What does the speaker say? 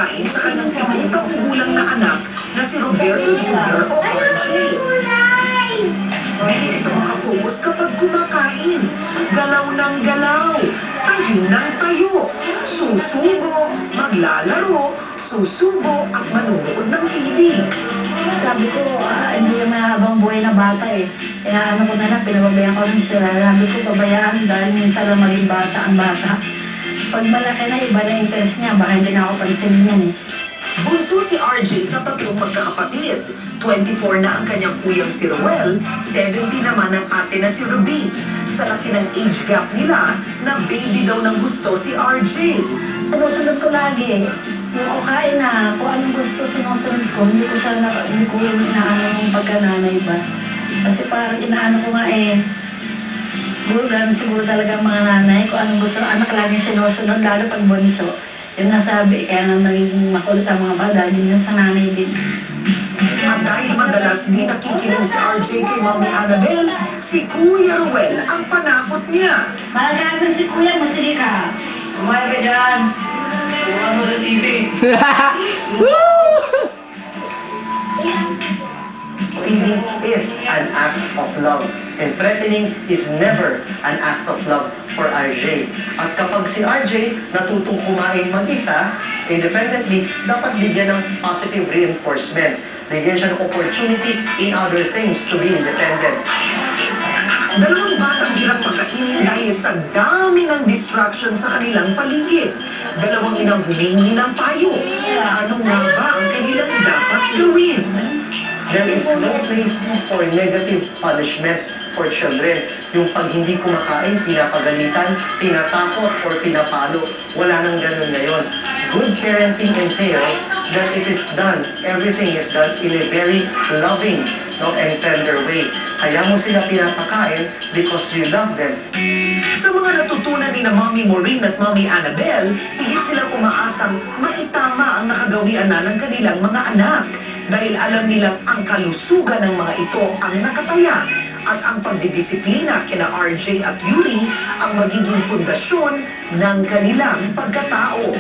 kumakain sa kanyang 7 taong gulang na anak na si Roberto Jr. o RJ. Di ito makapokus kapag kumakain. Galaw ng galaw, tayo ng tayo, susubo, maglalaro, susubo at manonood ng TV. Sabi ko, hindi yung mahabang buhay na bata eh. Kaya ano ko na lang, pinababayaan ko rin sila. Sabi ko, pabayaan dahil minsan lang maging bata ang bata. Pag malaki na, iba na interest niya. Baka hindi na ako pansinin nun eh. Bunso si RJ sa 3 magkakapatid. 24 na ang kanyang kuyang si Roel, 70 naman ang ate na si Ruby. Sa laki ng age gap nila, na baby daw ng gusto si RJ. Sinusunod ko lagi. Yung okain na, kung anong gusto sinusunod ko, hindi ko yung inaano yung pagkananay ba. Kasi parang inaano ko nga eh, siguro talaga mga nanay, kung anong gusto, anak lagi sinusunod, lalo pag bunso. Yung nasabi, kaya nga naging makulit ang mga bata, din yung sa nanay din. At dahil madalas di nakikinig si RJ kay Mami Annabel, si Kuya Ruel ang panakot niya. Malagatan si Kuya, masili ka. Kumain ka dyan. Kuha mo sa TV. Feeding is an act of love, and threatening is never an act of love for RJ. At kapag si RJ natutong kumain mag-isa, independently, dapat bigyan ng positive reinforcement. Bigyan siya ng opportunity in other things to be independent. Dalawang batang hirap pagkainin dahil sa dami ng distraction sa kanilang paligid. Dalawang inang humingi ng payo. Ano nga ba ang kanilang dapat gawin? There is no place for negative punishment for children. Yung pag hindi kumakain, pinapagalitan, tinatakot, or pinapalo. Wala nang ganun ngayon. Good parenting entails that it is done, everything is done in a very loving and tender way. Kaya mo sila pinapakain because you love them. Sa mga natutunan ni na Mami Maureen at Mami Annabel, higit silang umaasang maitama ang nakagawian na ng kanilang mga anak. Dahil alam nilang ang kalusugan ng mga ito ang nakataya at ang pagdidisiplina kina RJ at Yuri ang magiging pundasyon ng kanilang pagkatao.